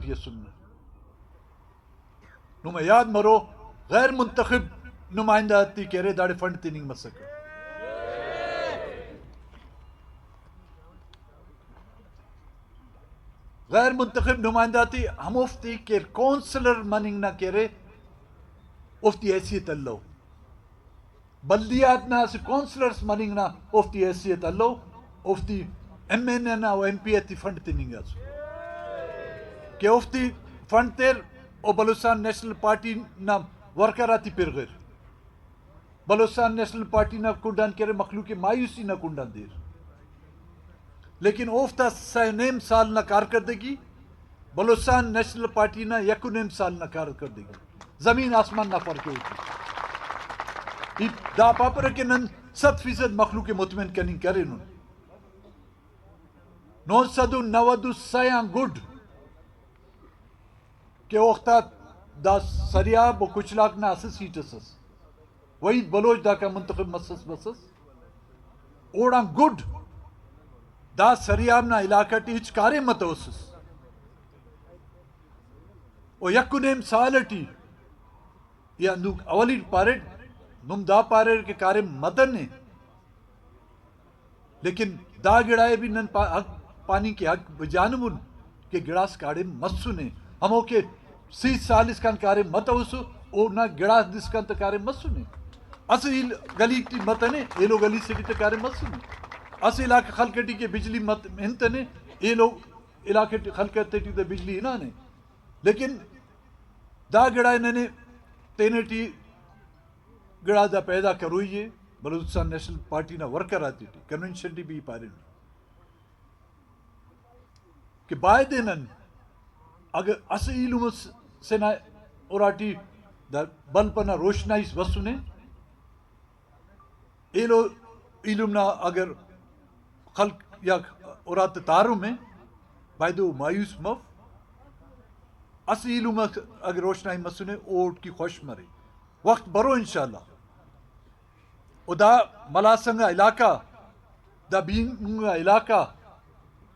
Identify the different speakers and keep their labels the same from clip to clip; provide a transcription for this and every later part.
Speaker 1: party سننا نو میں یاد مرو غیر منتخب نمائندہ تی کہرے داڑے فنڈ تی نہیں مسک غیر منتخب نمائندہ تی ہم افتی کہ کونسلر مننگ نہ کہرے افتی حیثیت اللہ بلدیات نہ سے کونسلرز مننگ نہ افتی حیثیت اللہ افتی ایم این اے نہ و ایم پی اے تی فنڈ تی نہیں گا کہ افتی فنڈ تیر او بلوچستان نیشنل پارٹی نہ ورکراتی پر غیر بلوچستان نیشنل پارٹی نہ کنڈان کرے مخلوق مایوسی نہ کنڈان دیر لیکن اوفتا سہ نیم سال نہ کارکردگی بلوچستان نیشنل پارٹی نہ یکو نیم سال نہ کارکردگی زمین آسمان نہ فرق ہوتی دا پاپر کے نن 100% مخلوق مطمئن کنی کرے نن 990 گڈ کہ وقتا دا سریاب و کچلاک نہ اسس سیٹ اسس وحید بلوچ دا کا منتخب مسس بسس اوڑا گڈ دا سریاب نہ علاقہ ٹی ہچ کارے مت اسس او یکو نیم سالٹی یا اندوک اولی پارٹ نم دا پارے کے کارے مدن نے لیکن دا گڑائے بھی نن حق پانی کے حق بجانبن کے گڑاس کاڑے مسو نے ہمو کے 30 سال اس کان کارے مت اسو او نہ گڑاس دس کان تکارے مسو نے اسی گلی ٹی مت نے ایلو گلی سے ٹی کارے مسو نے اسی علاقہ خلکٹی کے بجلی مت ہنت نے ایلو علاقے خلکٹی تے بجلی ہنا نے لیکن دا گڑائے نے تینے ٹی گڑا دا پیدا کروئیے بلوچستان نیشنل پارٹی نہ ورکر آتی تھی کنونشن ٹی بھی پارے میں کہ باید نن اگر اس علم سے نہ اوراٹی دا بل پنا روشنائیس وسو نے ایلو علم نہ اگر خلق یا اورات تارو میں بایدو مایوس مف اس علم اگر روشنائی مسو نے اوٹ کی خوش مرے وقت برو انشاءاللہ او دا ملاسنگا علاقہ دا بینگا علاقہ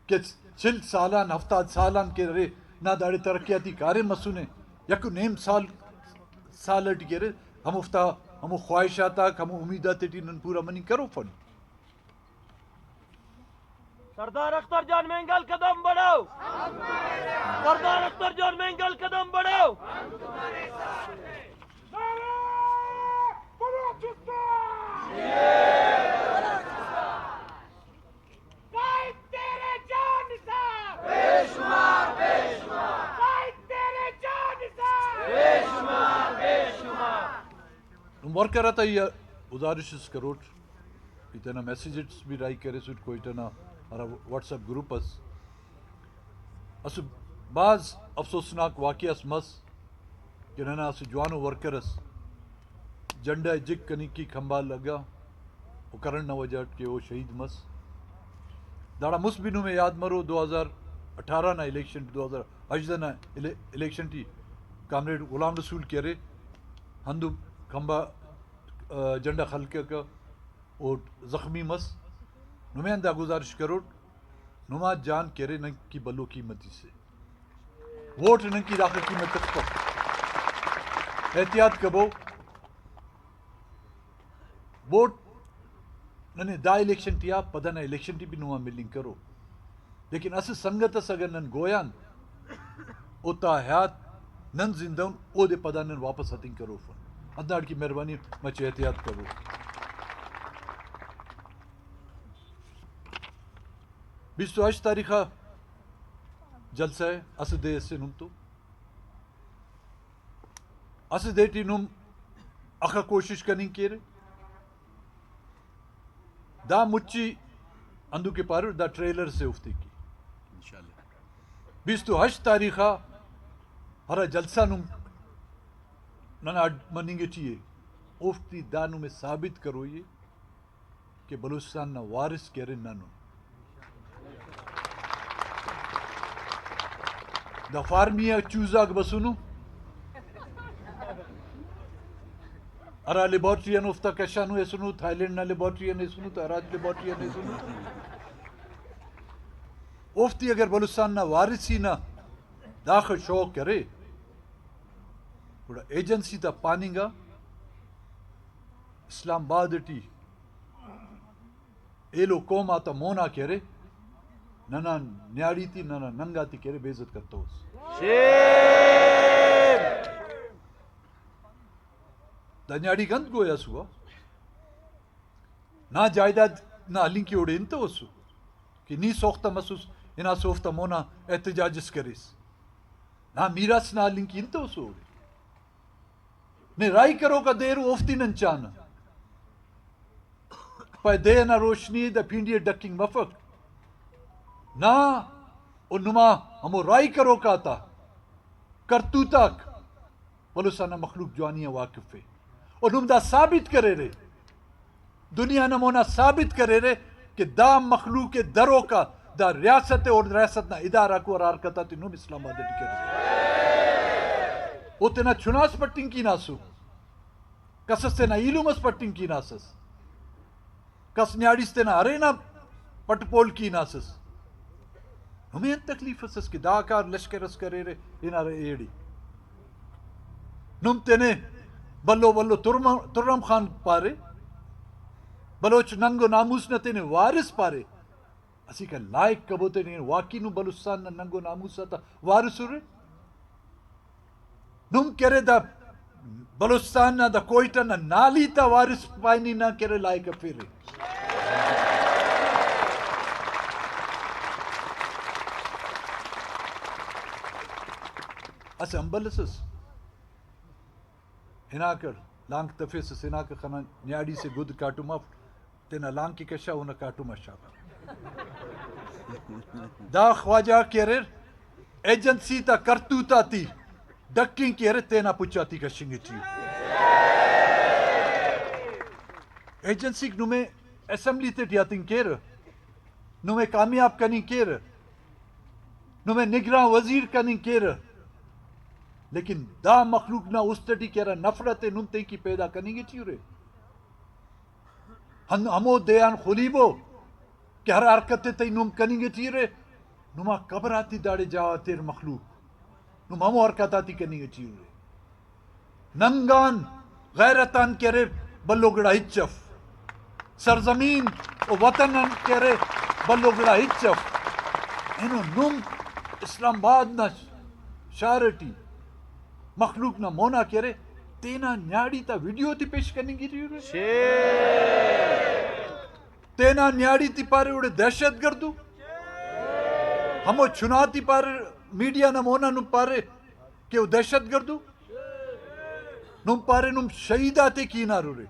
Speaker 1: کہ 40 سالان 70 سالان کے رہے نہ داڑے ترقیاتی کارے مسونے یکو نیم سال ٹی کے رہے ہم افتا ہم خواہشاتا ہم امیداتی ٹی نن پورا منی کرو فن
Speaker 2: سردار اختر جان مینگل قدم بڑھاؤ سردار اختر جان مینگل قدم بڑھاؤ
Speaker 1: ورکر آتا یہ گزارش کروٹ اتنا میسیجز بھی رائی کرے سوٹ کو اتنا ہمارا واٹس ایپ گروپ اس بعض افسوسناک واقعہ اس مس کہ ننا اس جوانو ورکرس جنڈا جگ کنی کی کھمبا لگا وہ کرن نہ وجہ کہ وہ شہید مس داڑا مس بینو میں یاد مرو 2018 نہ الیکشن 2018 نہ الیکشن ٹی کامریڈ غلام رسول کہہ رہے ہندو کھمبا جنڈا خلقہ کا اور زخمی مس نمائندہ گزارش کرو نما جان کرے نن کی بلو قیمتی سے ووٹ نن کی راہ قیمت تک احتیاط کبو ووٹ ننے دا election Tia Patna election T بھی نما ملنگ کرو لیکن اس سنگت اس اگر نن گویان اوتا حیات نن زندون او دے پدا نن واپس ہتنگ کرو فن اداڑ کی مہربانی مچ احتیاط کرو 28 تاریخہ جلسہ ہے اس دے سے نم تو اس دے ٹی نم اخا کوشش کرنی کے رے دا مچی اندو کے پار دا ٹریلر سے افتے کی انشاءاللہ 28 تاریخہ ہرا جلسہ نم ننا مننگے چیئے افتی دانو میں ثابت کرو یہ کہ بلوچستان نہ وارث کرے نانو دا فارمیہ چوزاک بسونو ارا لیبارٹریان افتا کشانو ایسونو تھائی لینڈ نا لیبارٹریان ایسونو تا راج لیبارٹریان ایسونو افتی اگر بلوچستان نا وارثی نا داخل شوق کرے بڑا ایجنسی تا پاننگا اسلام آباد ٹی ایلو قوم آتا مونا کرے ننا نیاڑی تھی ننا ننگا تھی کرے بیزت کرتا ہو دا نیاڑی گند گویا سوا نہ جائیداد نہ علین کی اوڑے انتا ہو سو کہ نی سوختا مسوس انا سوفتا مونا احتجاجس کریس نہ میراس نہ علین کی انتا ہو سو اوڑے نے رائی کرو کا دیر اوفتی ننچانا پای دے نہ روشنی دا پھینڈی ڈکنگ مفق نہ او نما ہمو رائی کرو کا تا کرتو تک بلو سانا مخلوق جوانی واقف ہے اور نم دا ثابت کرے رہے دنیا نمونا ثابت کرے رہے کہ دا مخلوق درو کا دا ریاست اور ریاست نہ ادارہ کو اور آرکتا تی نم اسلام آدھے کرے او تینا چناس پٹنگ کی ناسو کسس تینا ایلومس پٹنگ کی ناسس کس نیاڑیس تینا ارینا پٹپول کی ناسس ہمیں تکلیف اسس کہ دا کار لشکرس کرے رہے اینا رہے ایڑی نم تینے بلو بلو ترم خان پارے بلوچ ننگو ناموس نہ تینے وارث پارے اسی کا لائق کبو تینے واقعی نو بلوستان نہ ننگو ناموس تا وارث ہو رہے نم کرے دا بلوستان نہ دا کوئٹہ نہ نالی تا وارث پائنی نہ کرے لائق پھیرے اسے امبلسس ہنا کر لانگ تفیسس ہنا کر خنا نیاڑی سے گد کاٹو مف تینا لانگ کی کشا ہونا کاٹو مشابہ دا خواجہ کیرر ایجنسی تا کرتو تا تی ڈکنگ کیرر تینا پچاتی کشنگی چیو ایجنسی نمیں اسمبلی تے ٹیاتنگ کیرر نمیں کامیاب کنی کیرر نمیں نگراں وزیر کنی کیرر لیکن دا مخلوق نہ استٹی کیرا نفرت نمتے کی پیدا کنی گی چیو رے ہمو دیان خلیبو کہ ہر حرکت تی نم کنی گی چیو رے نما قبر آتی داڑے جاوا تیر مخلوق نم ہمو حرکت آتی کنی گی چیو رے ننگان غیرتان کرے بلو گڑا ہچف سرزمین و وطنن کرے بلو گڑا ہچف اینو نم اسلام آباد نہ شارٹی مخلوق نہ مونا کرے تینا نیاڑی تا ویڈیو تی پیش کرنے کی رہی تینا نیاڑی تی پارے اڑے دہشت گردو ہمو چناتی پارے میڈیا نہ مونا نم پارے کہ وہ دہشت گردو نم پارے نم شہیداتے کی نہ رو رہے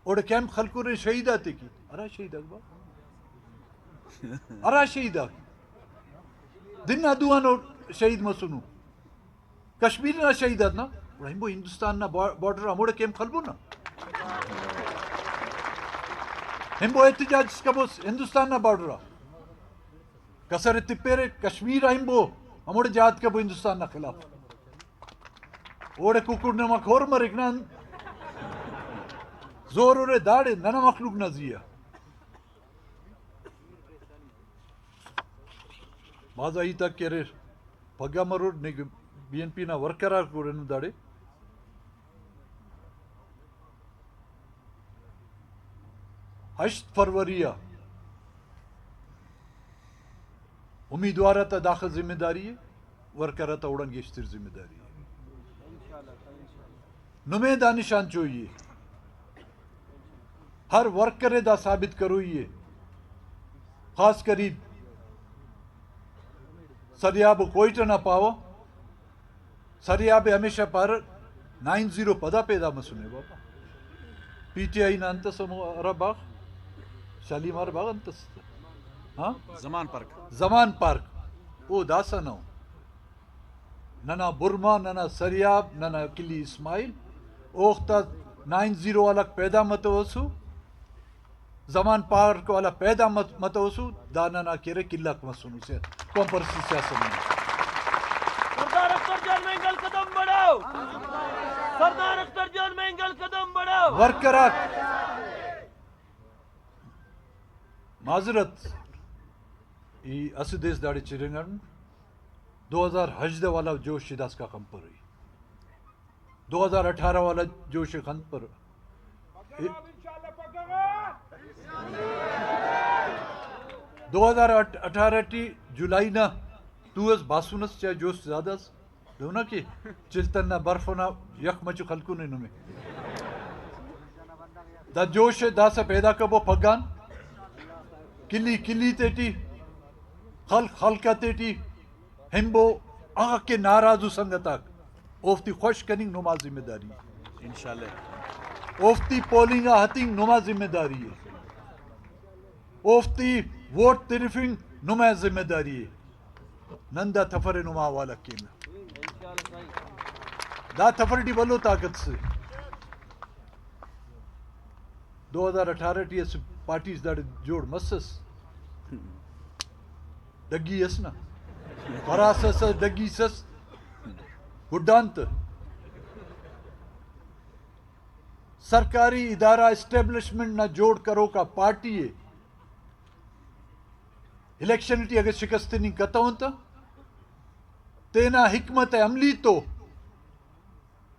Speaker 1: اوڑے کیم خلقو رہے شہیداتے کی ارا شہید اکبا ارا شہید اکبا دن نہ دوانو شہید مسنو کشمیر نہ شہیدات نا ہمبو ہندوستان نہ بارڈر ہموڑے کیم خلبو نا ہمبو احتجاج کبوس ہندوستان نہ بارڈر کسر تپیرے کشمیر ہمبو ہموڑے جہاد کبو ہندوستان نہ خلاف اوڑے ککڑ نما کھور مرک نا زور اوڑے داڑے ننا مخلوق نہ زیا مازا ہی تک کرے پگا مرور نگ بی این پی نا ورکرار کو رنو داڑے ہشت فروریہ امیدوارہ تا داخل ذمہ داری ہے ورکرہ تا اڑن گیشتر ذمہ داری ہے نمیں دا نشان چوئیے ہر ورکرے دا ثابت کروئیے خاص کری سریاب کوئٹہ نہ پاو سریاب ہمیشہ پر 90 پدا پیدا مسنے بابا پی ٹی آئی نا انتس عرباغ شالیم عرباغ انتس ہاں زمان پارک او داسا نو ننا برما ننا سریاب ننا کلی اسماعیل اوختا 90 والا پیدا متوسو زمان پارک والا پیدا متوسو دانا نا کیرے کلک مسنو سے کمپرسی سیاست میں
Speaker 2: سردار اختر جان مینگل قدم بڑھاؤ سردار اختر جان مینگل قدم بڑھاؤ
Speaker 1: ورکرات معذرت ای اسدیس داڑی چرنگن 2018 والا جوش دس کا کم پر ہوئی 2018 والا جوش خند پر 2018 ٹی جولائی نہ تو اس باسونس چاہے جوش زیادہ دو نا کہ چلتن نہ برف نہ یک مچ خلکو نے نمیں دا جوش دا سے پیدا کبو پگان کلی کلی تیٹی خلقہ تیٹی ہمبو آگا کے ناراضو سنگتاک اوفتی خوش کننگ نما ذمہ داری انشاءاللہ اوفتی پولنگ ہتنگ نما ذمہ داری ہے اوفتی ووٹ طرفنگ نما ذمہ داری ہے نندا تفر نما والا کینا دا تفر ڈی بلو طاقت سے 2018 ٹی اس پارٹیز دا جوڑ مسس ڈگی اس نا فراسس ڈگی سس گڈانت سرکاری ادارہ اسٹیبلشمنٹ نہ جوڑ کرو کا پارٹی ہے الیکشن ٹی اگر شکست نہیں کتا ہوں تا تینا حکمت عملی تو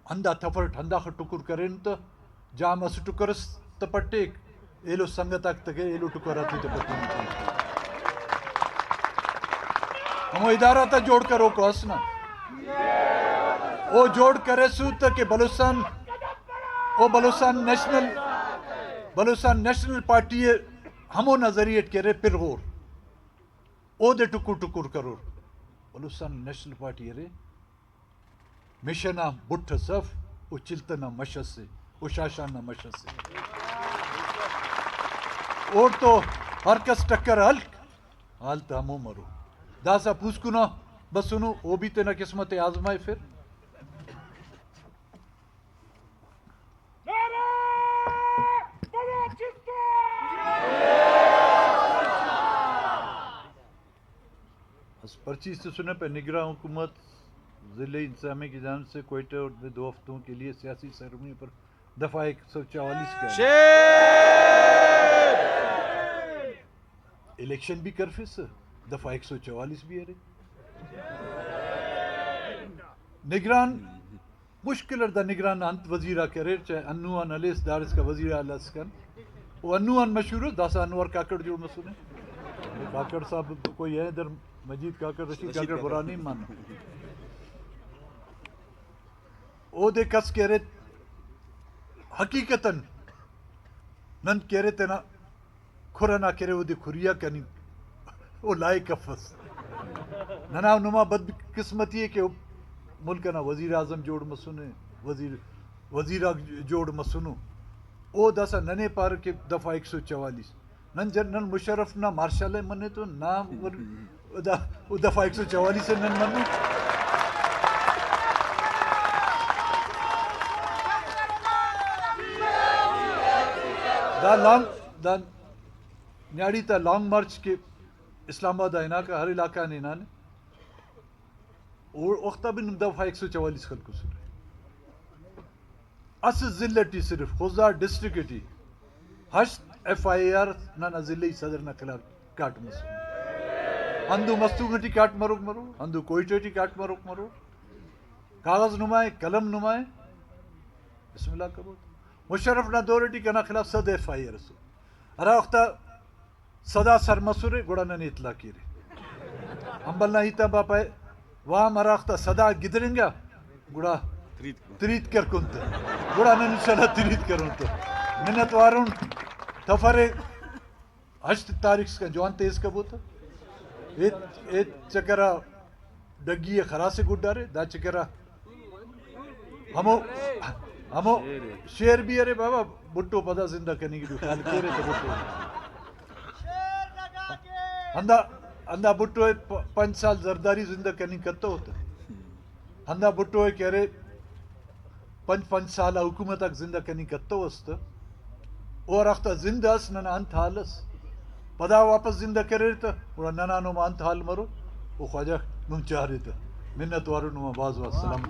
Speaker 1: ہندا تھفرٹ ہندا خ ٹکر کریں تو جام اس ٹکرس تپٹیک ایلو سنگتاک تک ایلو ٹکر آتی تپٹیک ہمو ادارہ تا جوڑ کرو کو ہسنا وہ جوڑ کرے سو تک بلوچستان وہ بلوچستان نیشنل پارٹی ہمو نظریت کرے پھر غور او دے ٹکر ٹکر کرو بلوچستان نیشنل پارٹی رے مشنہ بٹھ صف او چلتنا مشس سے او شاشانہ مشس سے اور تو ہر کس ٹکر حلق حالت ہمو مرو داسا پوس کنا بس سنو وہ بھی تینا قسمت آزمائے پھر پرچی سے سنے پہ نگراں حکومت ضلع انتظامیہ کی جانب سے کوئٹہ اور 2 ہفتوں کے لیے سیاسی سرگرمی پر دفعہ 144 کا الیکشن بھی کر فیس دفعہ 144 بھی ہے نگران مشکل دا نگران انت وزیرہ کرے چاہے انوان علیس دارس کا وزیر اعلیٰ سکن وہ انوان مشہور ہے داسا انوار کاکڑ جو مسئلے کاکڑ صاحب کوئی ہے ادھر مجید کاکڑ رشید کاکڑ برا نہیں مانا او دے کس کہہ رہے حقیقتاً نن کہہ رہے تینا کھرا نہ کرے وہ دے کھریا کنی وہ لائے کفس ننا نما بد قسمتی ہے کہ ملک نا وزیر اعظم جوڑ مسنے وزیرہ جوڑ مسنو او دسا ننے پار کے دفعہ 144 نن جنرل مشرف نہ مارشل منے تو نام دفعہ 144 سے نن منو دا نیاڑی تا لانگ مارچ کے اسلام آباد آئینا کا ہر علاقہ نے نانے اور وقتا بھی دفعہ 144 خلق سنے اس ضلعی صرف خوزدار ڈسٹرکٹی 8 FIR نانا ضلعی صدر نہ خلاف کاٹ مسنے ہندو مستوگٹی کاٹ مروک مرو ہندو کوئٹی کاٹ مروک مرو کاغذ نمائے قلم نمائے بسم اللہ کبو مشرف نہ دورٹی کنا خلاف 100 FIR سو ارا وقتا صدا سر مسورے گوڑا ننے اطلاع کی رہے ہمبل نہ ہیتا باپا وہاں مراختا صدا گدرنگا گوڑا تریت کر کنتے گوڑا ننے انشاءاللہ تریت کرونتے منت وارون تفرے 8 تاریخ کا جوان تیز کب ہوتا ایت چکرہ ڈگی خرا سے گڈ ڈارے دا چکرہ ہمو شیر بھی ارے بابا بٹو پدا زندہ کرنے کی خیال کرے تو بٹو ہندا بٹو 5 سال زرداری زندہ کرنے کرتا ہوتا ہندا بٹو ہے کہہ رہے 5 سال حکومت تک زندہ کرنے کرتا ہوتا اور اختہ زندہ اس ننا انت حالس پدا واپس زندہ کرے رہتا اور ننا نو انت حال مرو وہ خواجہ نم چاہ رہتا منت وارو نو باز السلام